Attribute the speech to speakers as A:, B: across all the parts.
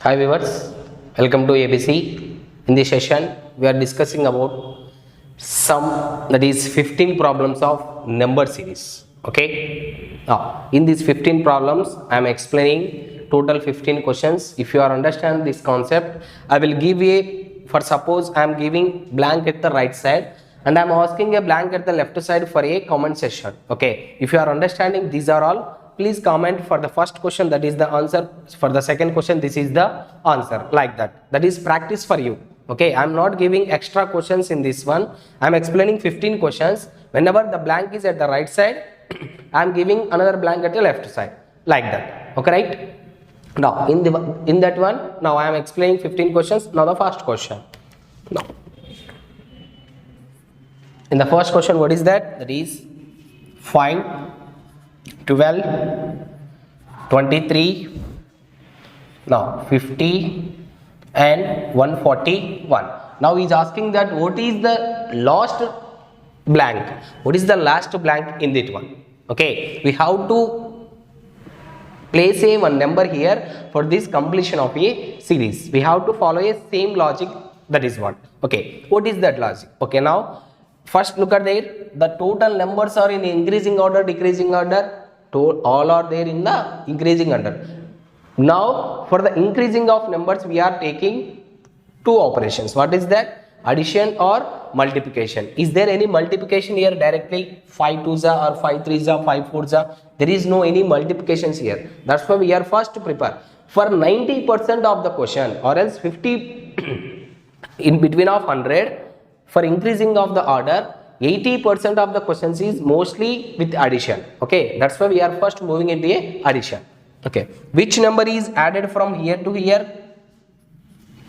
A: Hi viewers, welcome to ABC. In this session, we are discussing about some, that is 15 problems of number series. Okay. Now, in these 15 problems, I am explaining total 15 questions. If you are understand this concept, I will give for suppose I am giving blank at the right side and I am asking a blank at the left side for a comment session. Okay. If you are understanding these are all, please comment for the first question, that is the answer. For the second question, this is the answer, like that. That is practice for you. Okay, I am not giving extra questions in this one. I am explaining 15 questions. Whenever the blank is at the right side, I am giving another blank at the left side, like that. Okay, right? Now in that one, now I am explaining 15 questions. Now the first question. Now, in the first question, what is that? That is 5, 12, 23, now 50 and 141. Now he is asking that what is the last blank? What is the last blank in that one? Okay, we have to place a one number here for this completion of a series. We have to follow a same logic, that is what. Okay, what is that logic? Okay, now first look at there. The total numbers are in increasing order, decreasing order. All are there in the increasing order. Now for the increasing of numbers, we are taking two operations. What is that? Addition or multiplication. Is there any multiplication here directly? 5 2s or 5 3s, 5 4s? There is no any multiplications here. That's why we are first to prepare for 90% of the question, or else 50 in between of 100. For increasing of the order, 80% of the questions is mostly with addition. Okay, that's why we are first moving into a addition. Okay, which number is added from here to here?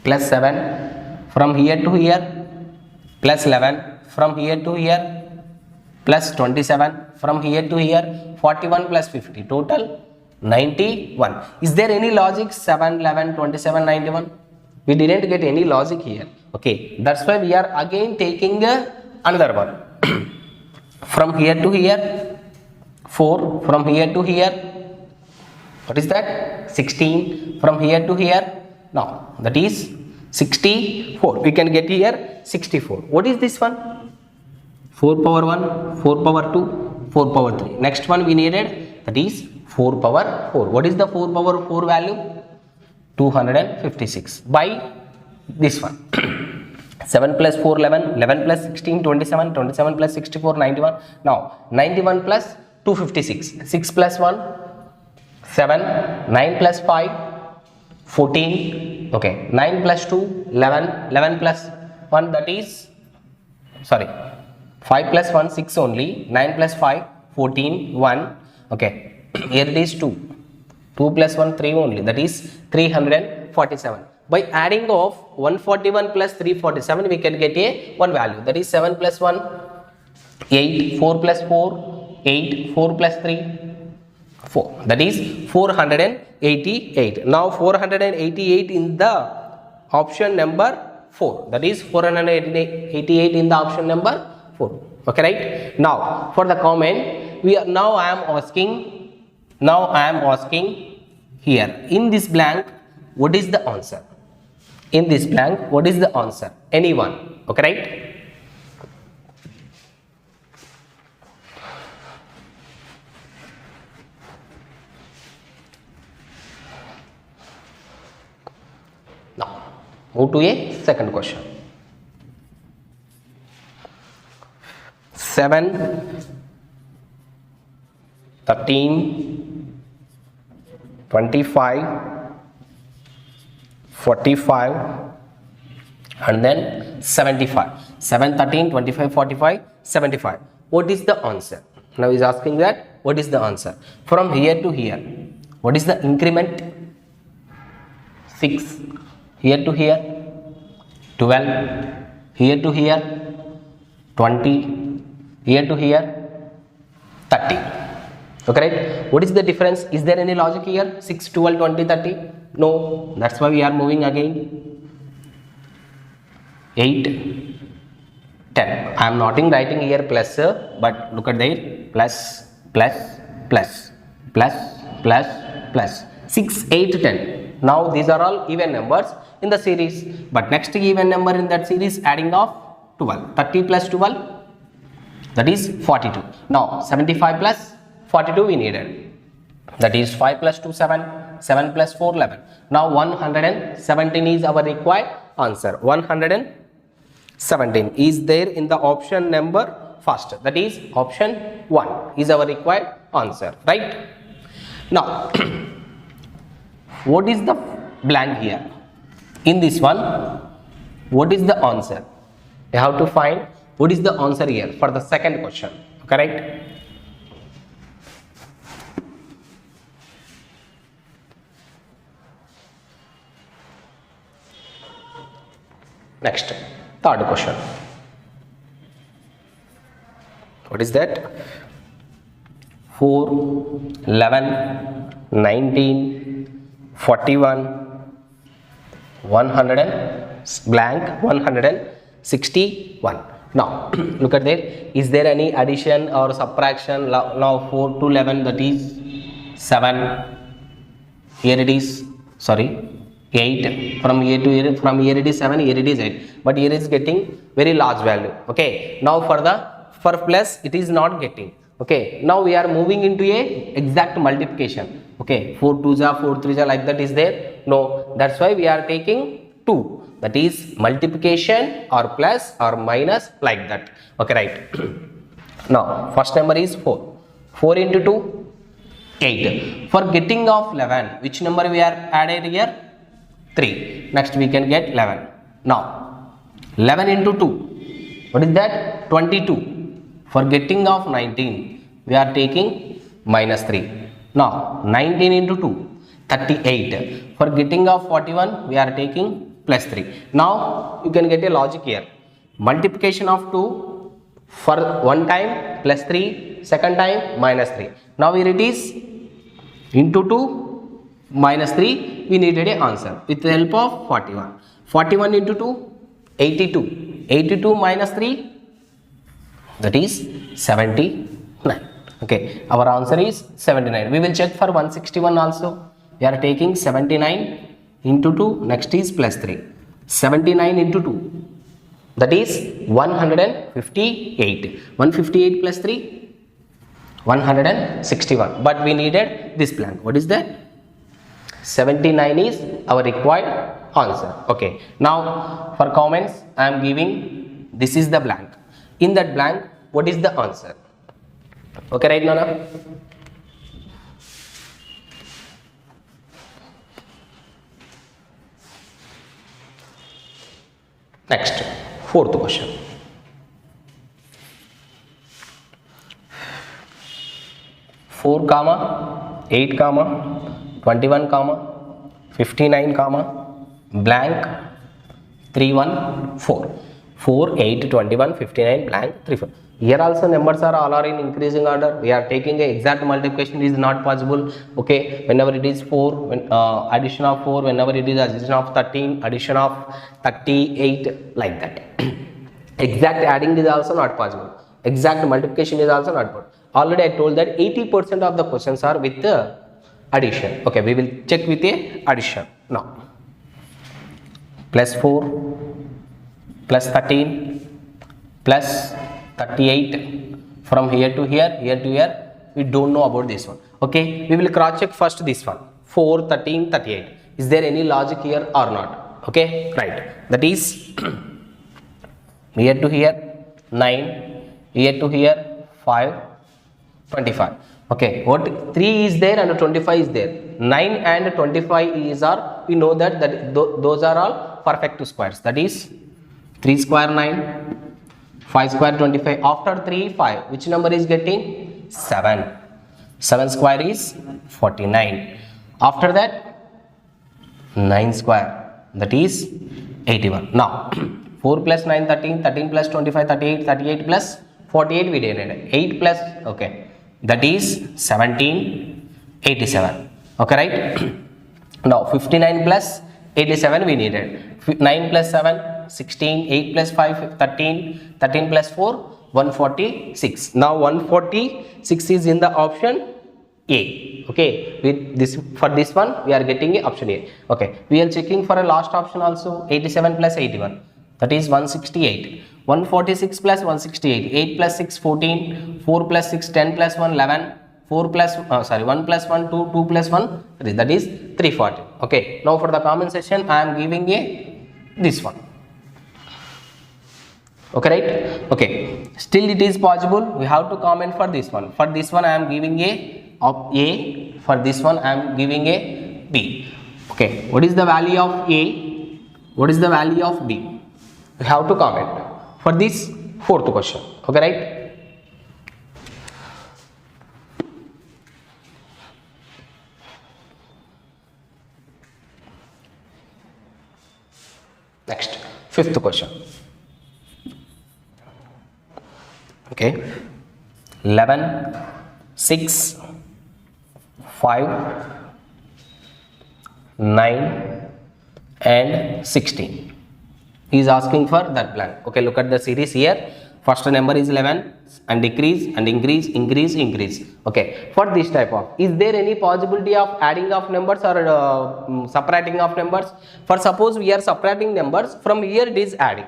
A: Plus 7. From here to here, plus 11. From here to here, plus 27. From here to here, 41 plus 50. Total 91. Is there any logic? 7, 11, 27, 91? We didn't get any logic here. Okay, that's why we are again taking another one. From here to here, 4. From here to here, what is that? 16. From here to here, now that is 64. We can get here 64. What is this one? 4 power 1, 4 power 2, 4 power 3. Next one we needed, that is 4 power 4. What is the 4 power 4 value? 256 by this one. 7 plus 4, 11, 11 plus 16, 27, 27 plus 64, 91. Now 91 plus 256, 6 plus 1, 7, 9 plus 5, 14, okay, 9 plus 2, 11, 11 plus 1, that is, sorry, 5 plus 1, 6 only, 9 plus 5, 14, 1, okay, here it is 2, 2 plus 1, 3 only, that is 347. By adding of 141 plus 347, we can get a one value, that is 7 plus 1, 8, 4 plus 4, 8, 4 plus 3, 4, that is 488. Now 488 in the option number 4, that is 488 in the option number 4. Okay, right? Now for the comment, now I am asking here in this blank, what is the answer? In this blank, what is the answer? Anyone? Okay, right? Now, move to a second question. 7, 13, 25, 45 and then 75. 7, 13, 25, 45, 75. What is the answer? Now he is asking that what is the answer? From here to here, what is the increment? 6. Here to here, 12. Here to here, 20. Here to here, 30. Okay, right? What is the difference? Is there any logic here? 6, 12, 20, 30? No. That's why we are moving again. 8, 10. I am not writing here plus, but look at there. Plus, plus, plus, plus, plus, plus. 6, 8, 10. Now these are all even numbers in the series, but next even number in that series adding of 12. 30 plus 12, that is 42. Now 75 plus 42 we needed, that is 5 plus 2 7, 7 plus 4 11. Now 117 is our required answer. 117 is there in the option number first, that is option 1 is our required answer, right? Now what is the blank here? In this one, what is the answer? You have to find what is the answer here for the second question, correct? Next, third question. What is that? 4, 11, 19, 41, 100 and blank 161. Now look at there. Is there any addition or subtraction? Now 4 to 11, that is 7. Here it is, sorry, 8. From here to here, from here it is 7, here it is 8. But here is getting very large value. Okay. Now for plus it is not getting. Okay. Now we are moving into a exact multiplication. Okay. 4 2s are 4 3s are, like that is there? No. That's why we are taking 2. That is multiplication or plus or minus, like that. Okay, right. Now first number is 4. 4 into 2, 8. For getting of 11, which number we are added here? 3. Next we can get 11. Now 11 into 2, what is that? 22. For getting of 19, we are taking minus 3. Now 19 into 2, 38. For getting of 41, we are taking plus 3. Now you can get a logic here. Multiplication of 2 for one time plus 3, second time minus 3. Now here it is into 2 minus 3, we needed a answer with the help of 41. 41 into 2, 82. 82 minus 3, that is 79. Okay, our answer is 79. We will check for 161 also. We are taking 79 into 2, next is plus 3. 79 into 2, that is 158. 158 plus 3, 161. But we needed this blank. What is that? 79 is our required answer. Okay. Now for comments, I am giving this is the blank. In that blank, what is the answer? Okay, right, Nana? Next, fourth question. 4, 8, 21, 59, blank 3, 1, 4. 4, 8, 21, 59, blank 3, 4. Here also numbers are all are in increasing order. We are taking a exact multiplication is not possible. Okay, whenever it is 4, when addition of 4, whenever it is addition of 13, addition of 38, like that. Exact adding is also not possible. Exact multiplication is also not possible. Already I told that 80% of the questions are with the addition. Okay, we will check with a addition now. Plus 4, plus 13, plus 38, from here to here, here to here, we don't know about this one. Okay, we will cross check first this one. 4, 13, 38. Is there any logic here or not? Okay, right. That is here to here 9, here to here 5, 25. Okay, what 3 is there and 25 is there. 9 and 25 is are, we know that those are all perfect squares. That is 3 square 9, 5 square 25. After 3, 5. Which number is getting? 7. 7 square is 49. After that 9 square, that is 81. Now 4 plus 9, 13, 13 plus 25, 38, 38 plus 48 we did. 8 plus, okay, that is 17, 87. Okay, right? Now 59 plus 87 we needed. 9 plus 7, 16, 8 plus 5, 13, 13 plus 4, 146. Now 146 is in the option A. Okay, with this, for this one we are getting a option A. Okay, we are checking for a last option also. 87 plus 81, that is 168. 146 plus 168, 8 plus 6 14, 4 plus 6 10 plus 1 11, 4 plus 1 plus 1 2, 2 plus 1 3, that is 340. Okay, now for the compensation I am giving a this one. Okay, right? Okay, still it is possible, we have to comment for this one. For this one I am giving a of A, for this one I am giving a B. Okay, what is the value of A, what is the value of B, we have to comment for this fourth question. Okay, right? Next, fifth question. Okay, 11 6 5 9 and 16 he is asking for that blank. Okay, look at the series here. First number is 11 and decrease and increase. Okay, for this type of, is there any possibility of adding of numbers or subtracting of numbers? For suppose we are subtracting numbers, from here it is adding.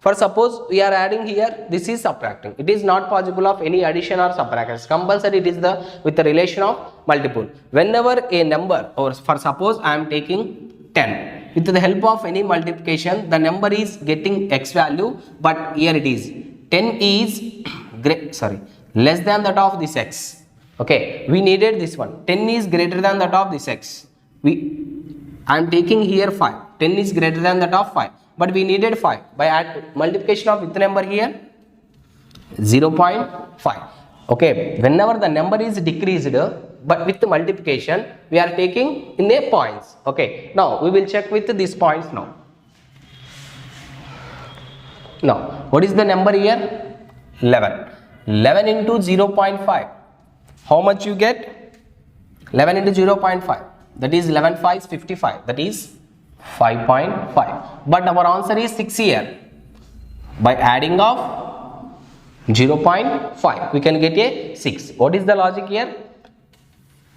A: For suppose we are adding here, this is subtracting. It is not possible of any addition or subtraction. Compulsory it is the with the relation of multiple. Whenever a number, or for suppose I am taking 10, with the help of any multiplication the number is getting x value, but here it is 10 is less than that of this x. Okay, we needed this one. 10 is greater than that of this x. I am taking here 5. 10 is greater than that of 5. But we needed 5. By multiplication of which number here? 0.5. Okay, whenever the number is decreased, but with the multiplication, we are taking in a points. Okay, now we will check with these points now. Now, what is the number here? 11. 11 into 0.5. How much you get? 11 into 0.5. That is 11 5 is 55. That is 5.5. But our answer is 6 here. By adding of 0.5, we can get a 6. What is the logic here?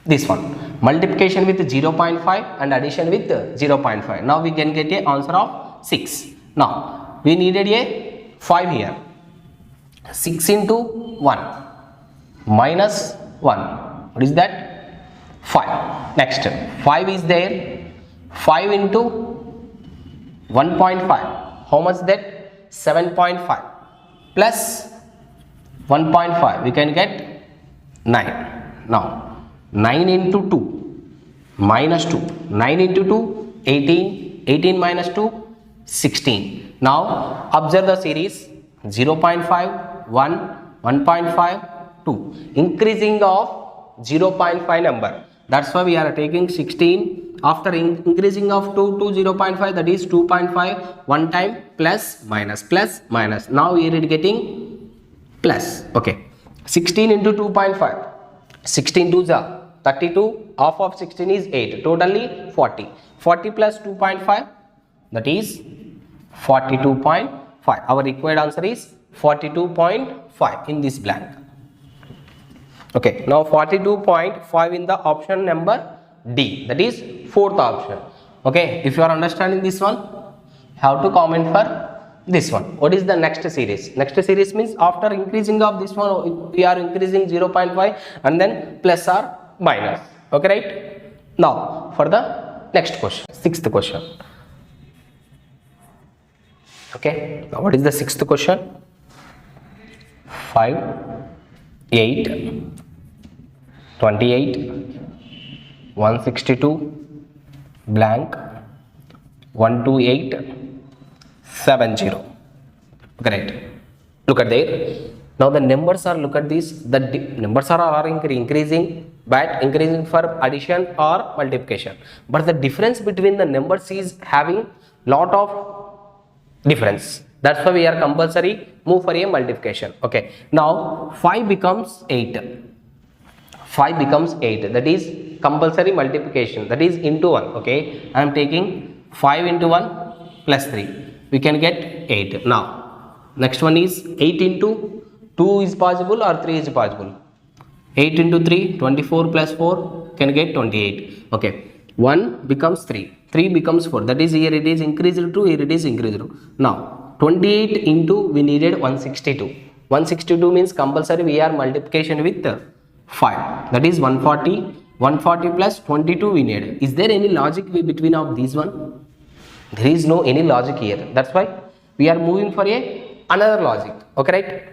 A: This one. Multiplication with 0.5 and addition with 0.5. Now we can get a answer of 6. Now, we needed a 5 here. 6 into 1 minus 1. What is that? 5. Next, 5 is there. 5 into 1.5. How much that? 7.5 plus 1.5. We can get 9. Now, 9 into 2 minus 2. 9 into 2, 18. 18 minus 2, 16. Now, observe the series. 0.5, 1, 1.5, 2. Increasing of 0.5 number. That's why we are taking 16. After increasing of 2 to 0.5, that is 2.5. One time plus, minus, plus, minus. Now we are getting plus. Okay. 16 into 2.5. 16 to 32. Half of 16 is 8. Totally 40. 40 plus 2.5. That is 42.5. Our required answer is 42.5 in this blank. Okay, now 42.5 in the option number D, that is fourth option. Okay, if you are understanding this one, have to comment for this one. What is the next series? Next series means after increasing of this one, we are increasing 0.5 and then plus or minus. Okay, right? Now for the next question, sixth question. Okay, now what is the sixth question? 5, 8, 28, 162, blank, 128, 70. Correct. Look at there. Now the numbers are, look at this, the numbers are increasing, but increasing for addition or multiplication. But the difference between the numbers is having lot of difference. That's why we are compulsory move for a multiplication. Okay. Now 5 becomes 8. 5 becomes 8. That is compulsory multiplication. That is into 1. Okay. I am taking 5 into 1 plus 3. We can get 8. Now next one is 8 into 2 is possible or 3 is possible? 8 into 3, 24 plus 4 can get 28. Okay, 1 becomes 3, 3 becomes 4, that is here it is increased to, here it is increased to. Now 28 into we needed 162. 162 means compulsory we are multiplication with 5, that is 140. 140 plus 22 we need. Is there any logic between of these one? There is no any logic here, that's why we are moving for another logic. Okay, right?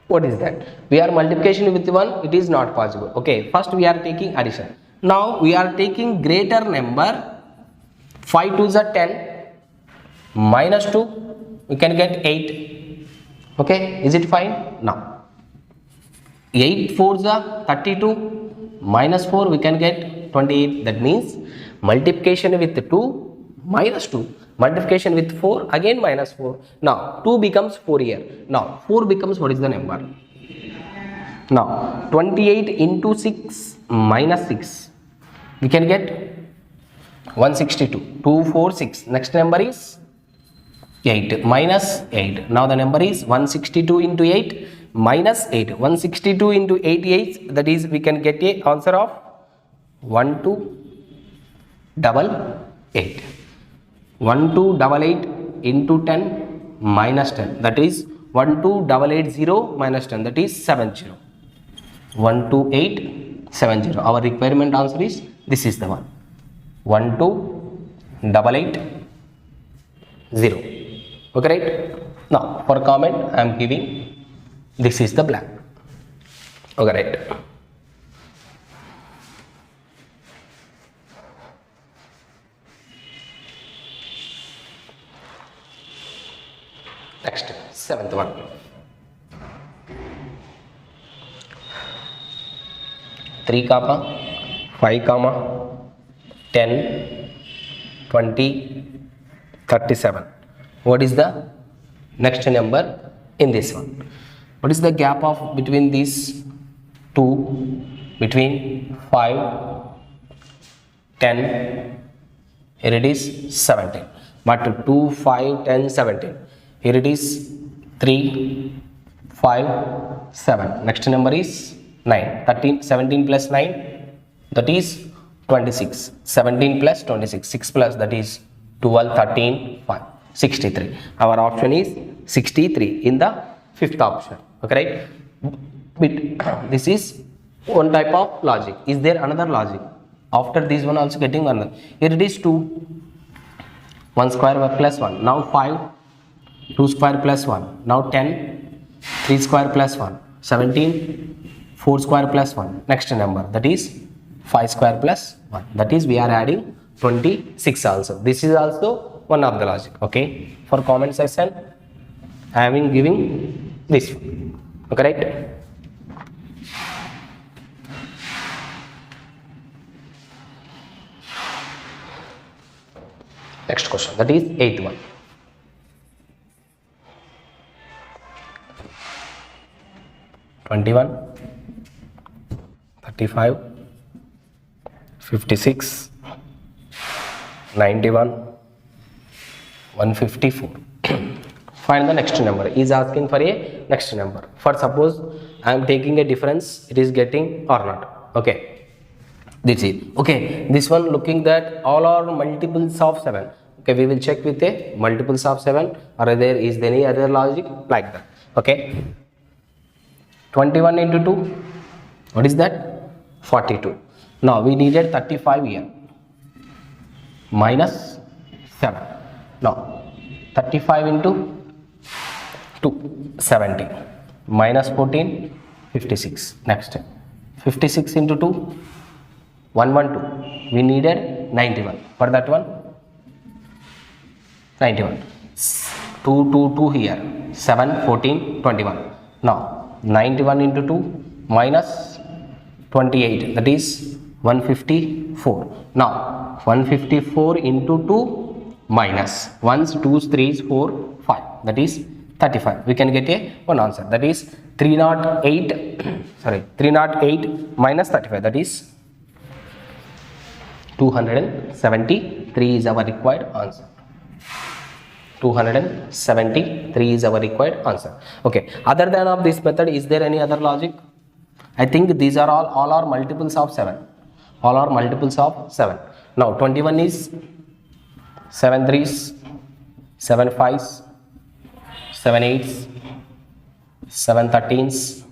A: What is that? We are multiplication with 1, it is not possible. Okay, first we are taking addition. Now we are taking greater number. 5 2s are 10, minus 2 we can get 8. Okay, is it fine? Now 8 4s are 32, minus 4 we can get 28. That means multiplication with 2 minus 2, multiplication with 4 again minus 4. Now 2 becomes 4 here. Now 4 becomes, what is the number? Now 28 into 6 minus 6 we can get 162. 2 4 6, next number is 8 minus 8. Now the number is 162 into 8 minus 8. 162 into 88, that is we can get a answer of 1288. 1288 into 10 minus 10, that is 12880 minus 10, that is 70. 12870. Our requirement answer is, this is the one, 12880. Okay, right? Now for comment I am giving, this is the blank. Okay, right? Next, 7th one. 3 comma 5 comma 10 20 37. What is the next number in this one? What is the gap of between these two? Between 5 10, here it is 17, but 2 5 10 17, here it is 3 5 7. Next number is 9. 13 17 plus 9, that is 26. 17 plus 26, 6 plus, that is 12 13 5, 63. Our option is 63 in the 5th option. Okay, right? But this is one type of logic. Is there another logic after this one also getting another? Here it is 2, 1 square plus 1. Now 5, 2 square plus 1. Now 10, 3 square plus 1. 17, 4 square plus 1. Next number, that is 5 square plus 1. That is we are adding 26 also. This is also one of the logic. Okay, for comment section I am giving this one. Okay, right? Next question, that is 8th one. 21 35 56 91 154. Find the next number. He is asking for a next number. For suppose I am taking a difference, it is getting or not. Okay, this is okay. This one looking that all are multiples of 7. Okay, we will check with a multiples of 7, or there is any other logic like that. Okay, 21 into 2, what is that? 42. Now we needed 35 here, minus 7. Now 35 into 2, 70, minus 14, 56. Next, 56 into 2, 112. We needed 91. For that one, 91. 2, 2, 2 here, 7, 14, 21. Now 91 into 2 minus 28, that is 154. Now 154 into 2 minus 1s, 2s, 3s, 4, 5, that is 35. We can get a one answer, that is 308 sorry 308 minus 35, that is 273 is our required answer. 273 is our required answer. Okay, other than of this method, is there any other logic? I think these are all are multiples of 7. All are multiples of 7. Now 21 is 7 3s, 7 5s, 7 8s, 7 13s.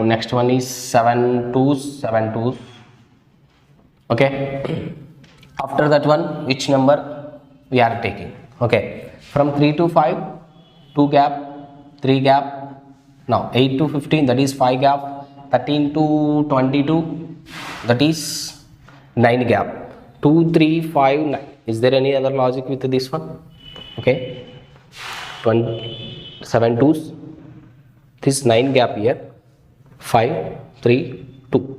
A: Next one is 7 2s, 7 2s. Okay. After that one, which number we are taking? Okay. From 3 to 5, 2 gap, 3 gap. Now 8 to 15, that is 5 gap. 13 to 22, that is 9 gap. 2 3 5 9. Is there any other logic with this one? Okay. 7 2s. This 9 gap here. 5 3 2.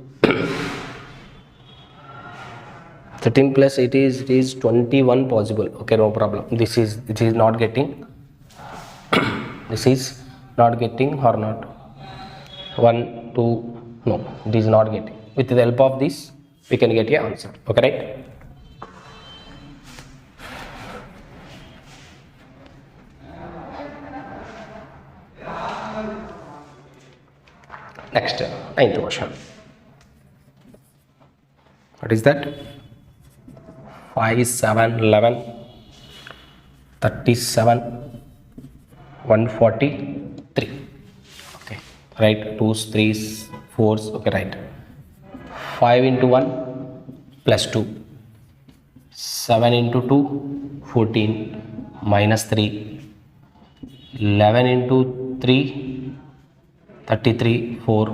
A: 13 plus it is 21 possible. Okay, no problem. It is not getting. This is not getting or not. 1 2, no, it is not getting. With the help of this, we can get your answer. Okay, right? Next, 9th question. What is that? 5 7 11 37 143. Okay, right? 2s 3s 4s. Okay, right? 5 into 1 plus 2, 7 into 2 14 minus 3, 11 into 3 33 4,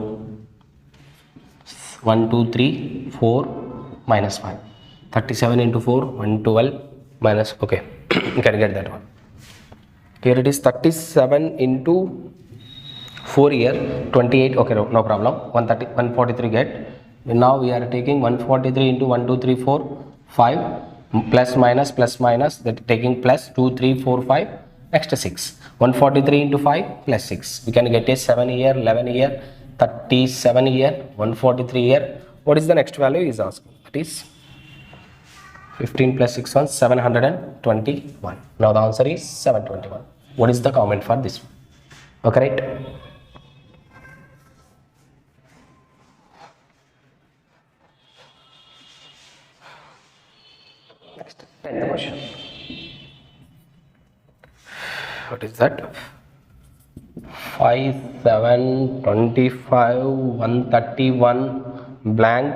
A: 1 2 3 4 minus 5, 37 into 4 112 minus. Okay, you can get that one. Here it is 37 into 4 here, 28. Okay, no problem. 143 get. Now we are taking 143 into 1 2 3 4 5 plus minus that taking plus 2 3 4 5 extra 6. 143 into 5 plus 6. We can get a 7 here, 11 here, 37 here, 143 here. What is the next value is asking? That is 15 plus 6 1, 721. Now the answer is 721. What is the comment for this one? Okay, right? Next, 10th question. What is that? 5 7 25 131 blank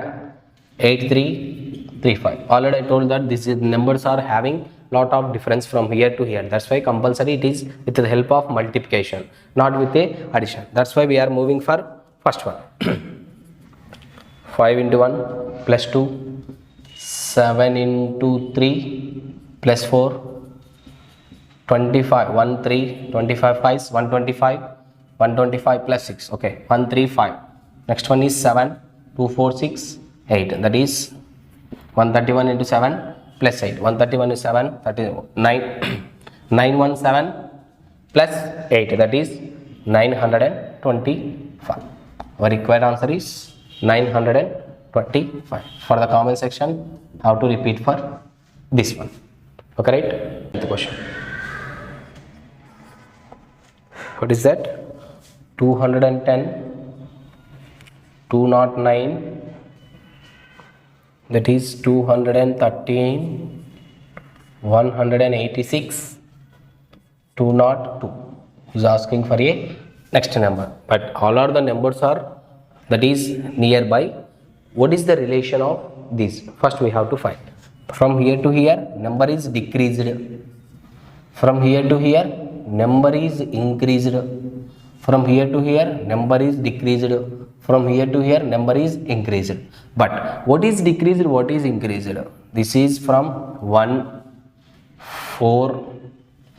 A: 8335. Already I told that these numbers are having lot of difference from here to here. That's why compulsory it is with the help of multiplication, not with a addition. That's why we are moving for first one. 5 into 1 plus 2, 7 into 3 plus 4, 25 1 3 25 5 125, 125 plus 6. Okay, 135. Next one is 7 2 4 6 8. That is 131 into 7 plus 8. 131 is 7, 39 917 plus 8. That is 925. Our required answer is 925. For the comment section, how to repeat for this one. Okay, right? The question. What is that? 210, 209, that is 213, 186, 202 is asking for a next number, but all are the numbers are that is nearby. What is the relation of these? First we have to find. From here to here number is decreased, from here to here number is increased, from here to here number is decreased, from here to here number is increased. But what is decreased, what is increased? This is from 1 4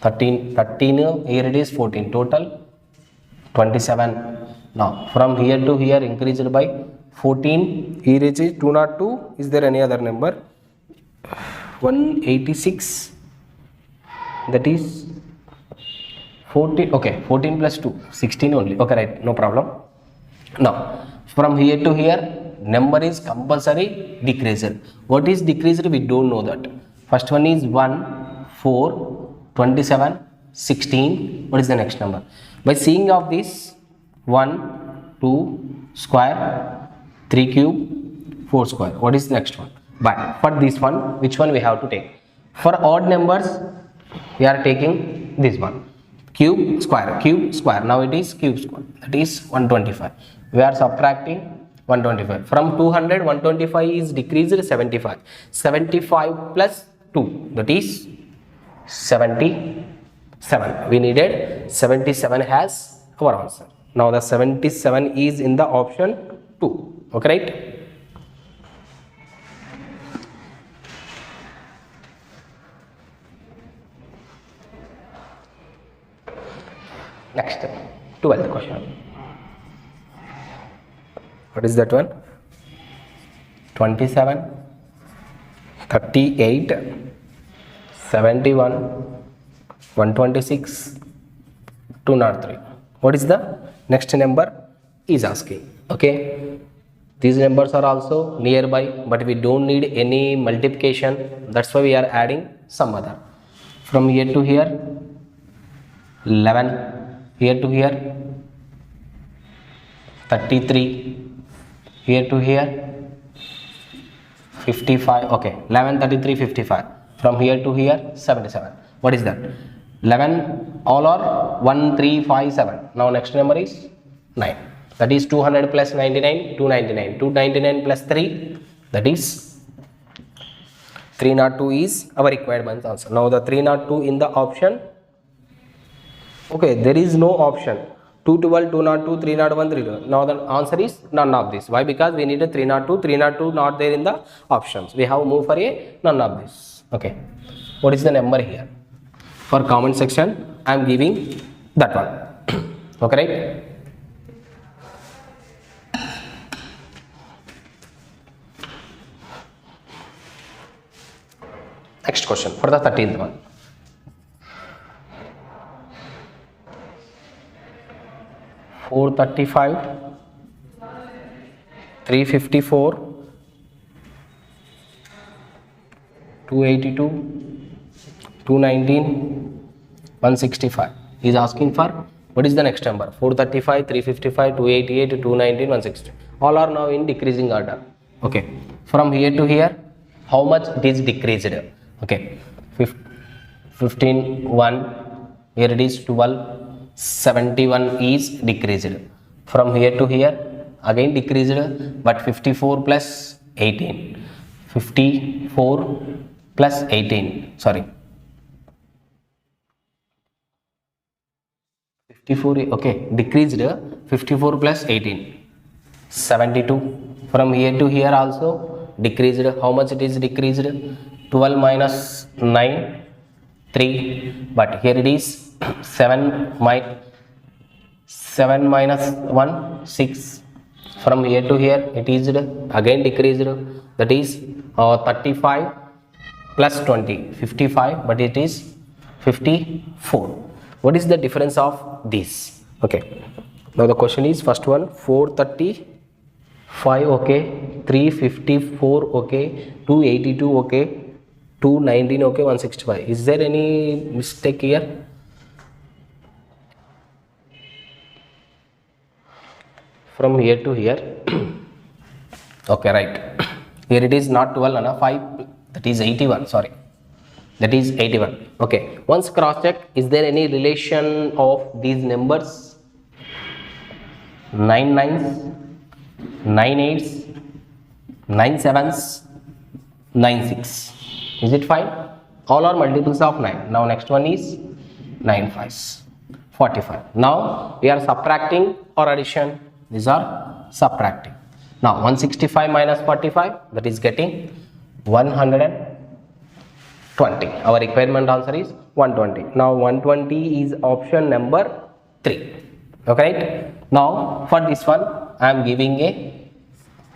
A: 13 here it is 14, total 27. Now from here to here increased by 14, here it is 202. Is there any other number? 186, that is 14. Okay, 14 plus 2 16 only. Okay, right, no problem. Now from here to here number is compulsory decreased. What is decreased? We don't know that. First one is 1 4 27, 16. What is the next number? By seeing of this, 1, 2 square, 3 cube, 4 square. What is the next one? But for this one, which one we have to take? For odd numbers, we are taking this one. Cube, square, cube, square. Now it is cube square. That is 125. We are subtracting 125. From 200, 125 is decreased 75. 75 plus 2, that is 77. We needed 77 as our answer. Now the 77 is in the option 2. Okay, right? Next, 12th question. What is that one? 27, 38, 71, 126, 203. What is the next number is asking? Okay, these numbers are also nearby, but we don't need any multiplication. That's why we are adding some other. From here to here, 11. Here to here, 33. Here to here, 55. Okay, 11, 33, 55. From here to here, 77. What is that? 11, all are 1, 3, 5, 7. Now next number is 9. That is 200 plus 99, 299. 299 plus 3, that is 302 is our requirement answer. Now the 302 in the option. Okay, there is no option. 212, 202, 301, 302. Now the answer is none of this. Why? Because we need a 302, 302 not there in the options. We have moved for a none of this. Okay. What is the number here? For comment section, I am giving that one. Okay, right? Next question for the 13th one. 435, 354, 282, 219, 165. He is asking for what is the next number? 435, 355, 288, 219, 160. All are now in decreasing order. Okay. From here to here, how much it is decreased? Okay. 15, 1. Here it is 12. 71 is decreased. From here to here, again decreased, but 54 plus 18. 54 plus 18. Sorry. 54, okay, decreased. 54 plus 18. 72. From here to here also decreased. How much it is decreased? 12 minus 9, 3. But here it is 7 minus 1, 6. From here to here it is again decreased. That is 35 plus 20, 55, but it is 54. What is the difference of this? Okay. Now the question is, first one 435, okay, 354, okay, 282, okay, 219, okay, 165. Is there any mistake here? From here to here. Okay, right. Here it is not 12, 5, that is 81, sorry. That is 81. Okay. Once cross check, is there any relation of these numbers? 9 nines, 9 eights, 9 sevens, 9 6. Is it fine? All are multiples of 9. Now next one is 9 fives, 45. Now we are subtracting or addition. These are subtracting. Now 165 minus 45, that is getting 120. Our requirement answer is 120. Now 120 is option number 3. Okay, right? Now for this one I am giving a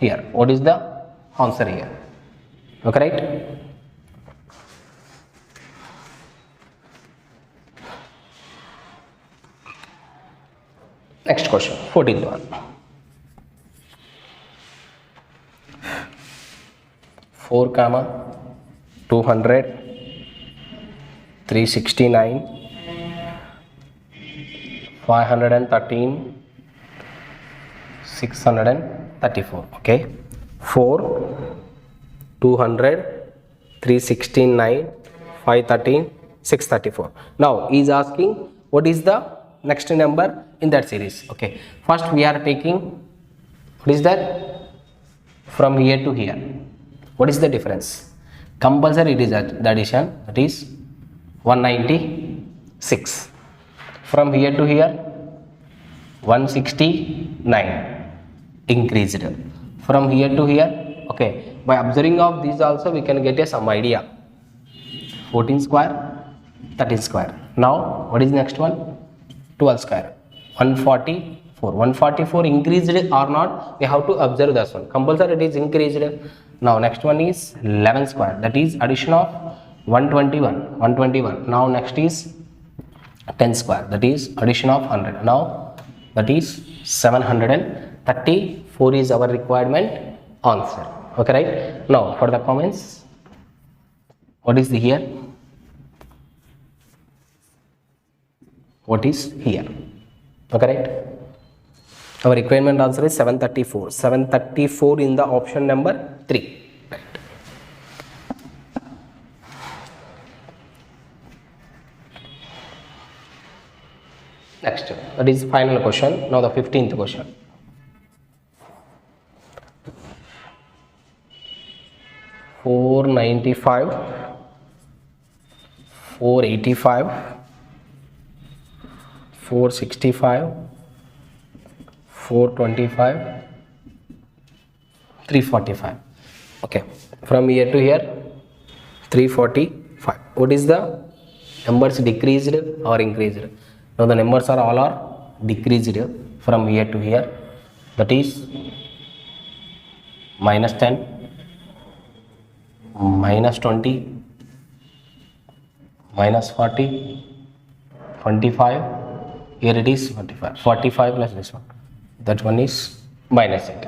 A: here. What is the answer here? Okay, right? Next question, 14th one. 4, 200, 369, 513, 634. Okay, 4, 200, 369, 513, 634. Now he is asking what is the next number in that series. Okay, first we are taking, what is that, from here to here, what is the difference? Compulsory it is the addition, that is 196. From here to here 169 increased. From here to here, okay, by observing of these also we can get some idea. 14 square, 13 square. Now what is next one? 12 square, 144. 144 increased or not, we have to observe this one. Compulsory it is increased. Now next one is 11 square, that is addition of 121. Now next is 10 square, that is addition of 100. Now that is 734 is our requirement answer. Okay, right? Now for the comments, what is here? What is here? Okay, right? Our requirement answer is 734. 734 in the option number 3. Right. Next, that is final question. Now the 15th question. $495, $485, $465, $425, $345. Okay, from here to here 345. What is the numbers, decreased or increased? Now the numbers are all are decreased from here to here, that is minus 10, minus 20, minus 40, 25. Here it is 45. 45 plus this one, that one is minus 8.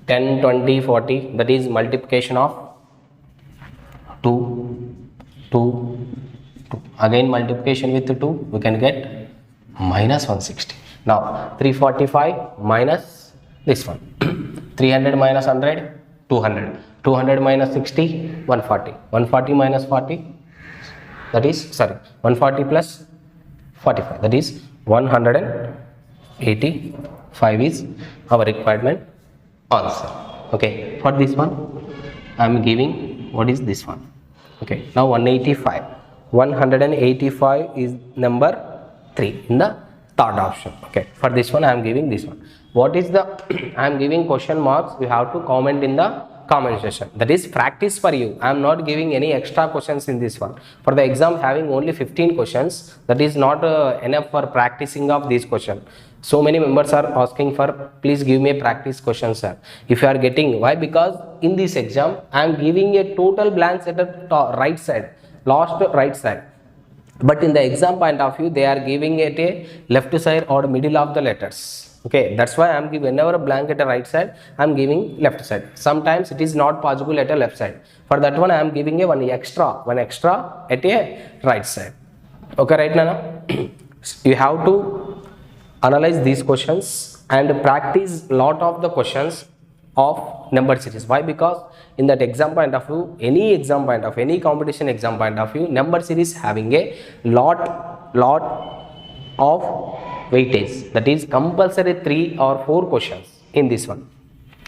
A: 10, 20, 40, that is multiplication of 2, 2, 2. Again multiplication with 2, we can get minus 160. Now 345 minus this one. 300 minus 100, 200. 200 minus 60, 140. 140 minus 40, that is, sorry, 140 plus 45, that is 185 is our requirement answer. Okay, for this one I am giving, what is this one? Okay, now 185. 185 is number 3 in the third option. Okay, for this one I am giving this one. What is the I am giving question marks, you have to comment in the comment section. That is practice for you. I am not giving any extra questions in this one. For the exam having only 15 questions, that is not enough for practicing of these questions. So many members are asking for, please give me a practice question, sir. If you are getting, why? Because in this exam I am giving a total blanks at the right side, last right side. But in the exam point of view, they are giving it a left side or middle of the letters. Okay, that's why I am giving, whenever a blank at the right side, I am giving left side. Sometimes it is not possible at a left side. For that one I am giving a one extra at a right side. Okay, right now you have to analyze these questions and practice lot of the questions of number series. Why? Because in that exam point of view, any exam point of any competition exam point of view, number series having a lot of weightage, that is compulsory 3 or 4 questions in this one.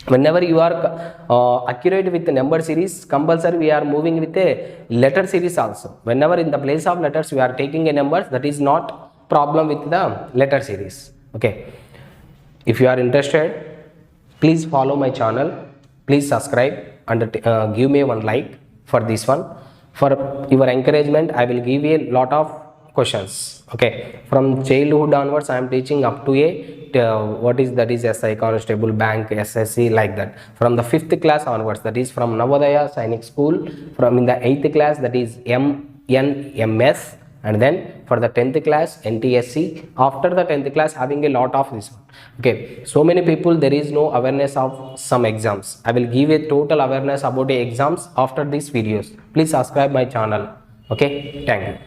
A: Whenever you are accurate with the number series, compulsory we are moving with a letter series also. Whenever in the place of letters we are taking a numbers, that is not problem with the letter series. Okay, if you are interested, please follow my channel, please subscribe and give me one like for this one. For your encouragement, I will give you a lot of questions. Okay, from childhood onwards I am teaching up to a what is that is SI Constable, Bank, SSC, like that. From the 5th class onwards, that is from Navodaya Sainik School, from in the 8th class, that is MNMS, and then for the 10th class NTSC. After the 10th class having a lot of this one. Okay, so many people there is no awareness of some exams. I will give a total awareness about the exams after these videos. Please subscribe my channel. Okay, thank you.